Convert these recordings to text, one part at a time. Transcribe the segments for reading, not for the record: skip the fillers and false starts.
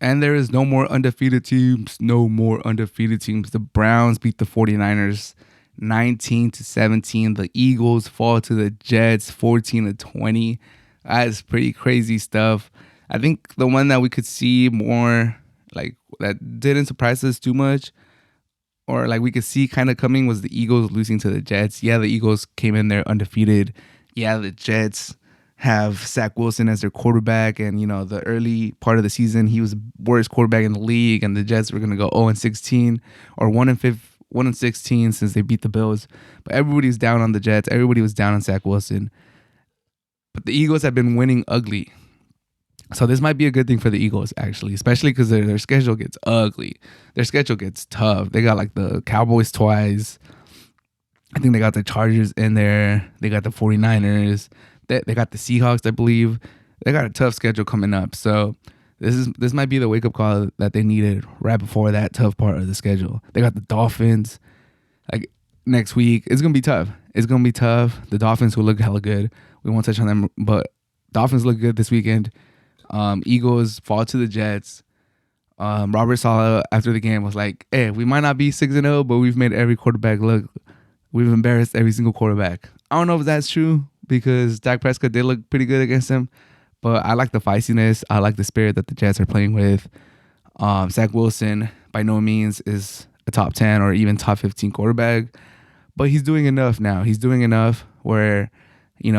And there is no more undefeated teams. No more undefeated teams. The Browns beat the 49ers 19-17. The Eagles fall to the Jets 14-20. That's pretty crazy stuff. I think the one that we could see more, like, that didn't surprise us too much, or like we could see kind of coming, was the Eagles losing to the Jets. Yeah, the Eagles came in there undefeated. Yeah, the Jets have Zach Wilson as their quarterback, and the early part of the season he was the worst quarterback in the league, and the Jets were gonna go 0-16 or 1-16 since they beat the Bills. But everybody was down on the Jets. Everybody was down on Zach Wilson. But the Eagles have been winning ugly. So this might be a good thing for the Eagles, actually, especially because their schedule gets ugly. Their schedule gets tough. They got like the Cowboys twice. I think they got the Chargers in there. They got the 49ers. They got the Seahawks, I believe. They got a tough schedule coming up. So this might be the wake-up call that they needed right before that tough part of the schedule. They got the Dolphins. Like, next week, it's going to be tough. It's going to be tough. The Dolphins will look hella good. We won't touch on them, but Dolphins look good this weekend. Eagles fall to the Jets. Robert Saleh after the game was like, "Hey, we might not be 6-0, but we've made every quarterback look. We've embarrassed every single quarterback." I don't know if that's true because Dak Prescott did look pretty good against him, but I like the feistiness. I like the spirit that the Jets are playing with. Zach Wilson by no means is a top 10 or even top 15 quarterback, but he's doing enough now. He's doing enough where you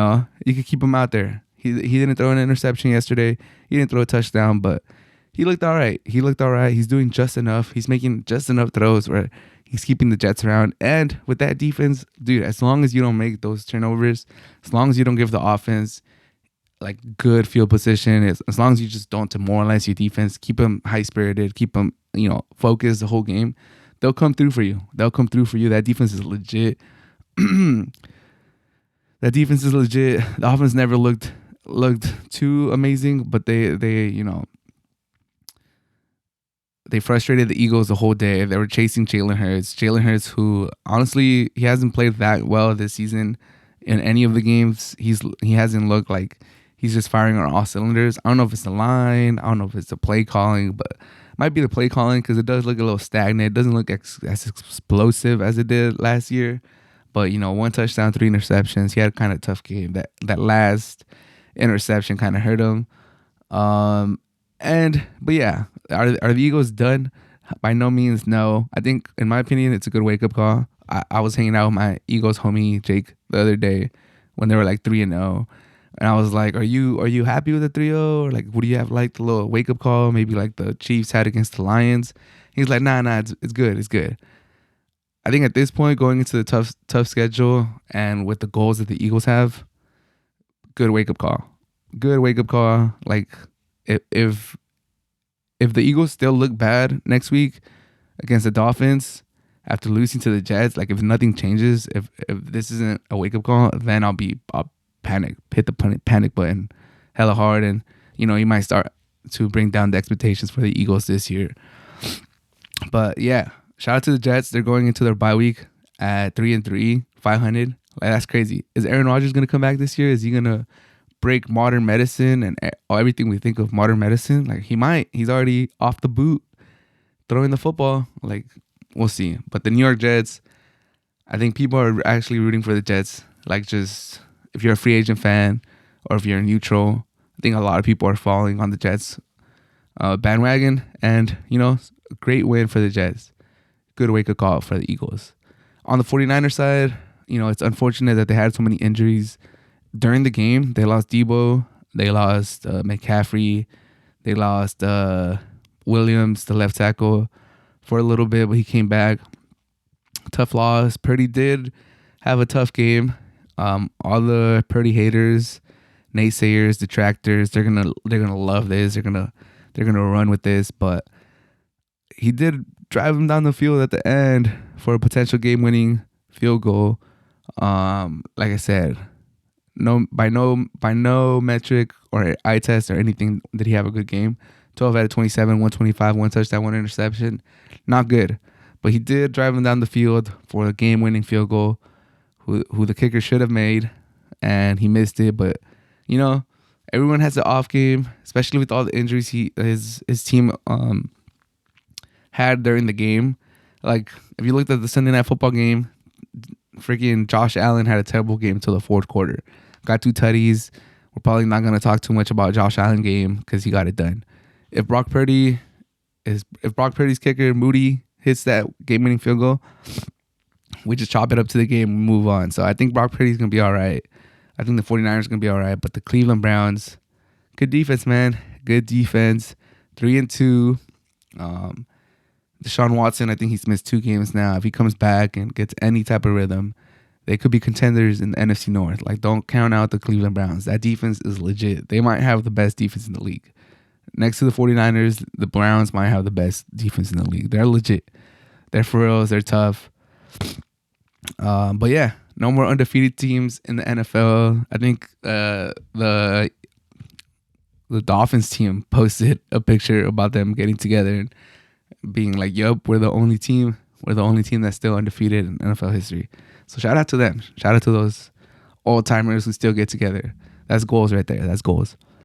could keep him out there. He didn't throw an interception yesterday. He didn't throw a touchdown, but he looked all right. He's doing just enough. He's making just enough throws where he's keeping the Jets around. And with that defense, dude, as long as you don't make those turnovers, as long as you don't give the offense like good field position, as long as you just don't demoralize your defense, keep them high spirited, keep them focused the whole game, they'll come through for you. That defense is legit. That defense is legit. The offense never looked too amazing, but they frustrated the Eagles the whole day. They were chasing Jalen Hurts. Jalen Hurts, who honestly he hasn't played that well this season in any of the games. He hasn't looked like he's just firing on all cylinders. I don't know if it's the line. I don't know if it's the play calling, but it might be the play calling because it does look a little stagnant. It doesn't look as explosive as it did last year. But 1 touchdown, 3 interceptions. He had a kind of tough game. That last interception kind of hurt him. But yeah, are the Eagles done? By no means, no. I think, in my opinion, it's a good wake up call. I was hanging out with my Eagles homie Jake the other day when they were like 3-0, and I was like, "Are you happy with the 3-0? Or like, what do you have like the little wake up call? Maybe like the Chiefs had against the Lions?" He's like, "Nah, it's good, it's good." I think at this point, going into the tough schedule and with the goals that the Eagles have, good wake up call. Good wake up call. Like if the Eagles still look bad next week against the Dolphins after losing to the Jets, like if nothing changes, if this isn't a wake up call, then I'll panic, hit the panic button hella hard, and you might start to bring down the expectations for the Eagles this year. But yeah. Shout out to the Jets. They're going into their bye week at 3-3, 500. Like, that's crazy. Is Aaron Rodgers going to come back this year? Is he going to break modern medicine and everything we think of modern medicine? Like, he might. He's already off the boot throwing the football. Like, we'll see. But the New York Jets, I think people are actually rooting for the Jets. Like, just if you're a free agent fan or if you're neutral, I think a lot of people are falling on the Jets bandwagon. And, a great win for the Jets. Good wake-up call for the Eagles. On the 49ers side, it's unfortunate that they had so many injuries during the game. They lost Debo. They lost McCaffrey. They lost Williams, the left tackle, for a little bit, but he came back. Tough loss. Purdy did have a tough game. All the Purdy haters, naysayers, detractors, they're gonna love this. They're gonna run with this, but he did drive him down the field at the end for a potential game-winning field goal. Like I said, by no metric or eye test or anything did he have a good game. 12 out of 27, 125, 1 touchdown, 1 interception. Not good. But he did drive him down the field for a game-winning field goal, who the kicker should have made, and he missed it. But, Everyone has an off game, especially with all the injuries his team had during the game. Like if you looked at the Sunday Night Football game, freaking Josh Allen had a terrible game until the fourth quarter. Got 2 tutties. We're probably not gonna talk too much about Josh Allen game because he got it done. If Brock Purdy's kicker Moody hits that game-winning field goal, we just chop it up to the game and move on. So I think Brock Purdy's gonna be all right. I think the 49ers are gonna be all right. But the Cleveland Browns, good defense, man. Good defense. 3-2. Deshaun Watson, I think he's missed 2 games now. If he comes back and gets any type of rhythm, they could be contenders in the NFC North. Like, don't count out the Cleveland Browns. That defense is legit. They might have the best defense in the league. Next to the 49ers, the Browns might have the best defense in the league. They're legit. They're for reals. They're tough. But yeah, no more undefeated teams in the NFL. I think the Dolphins team posted a picture about them getting together and being like, yup, we're the only team that's still undefeated in NFL history. So shout out to them. Shout out to those old timers who still get together. That's goals right there. That's goals.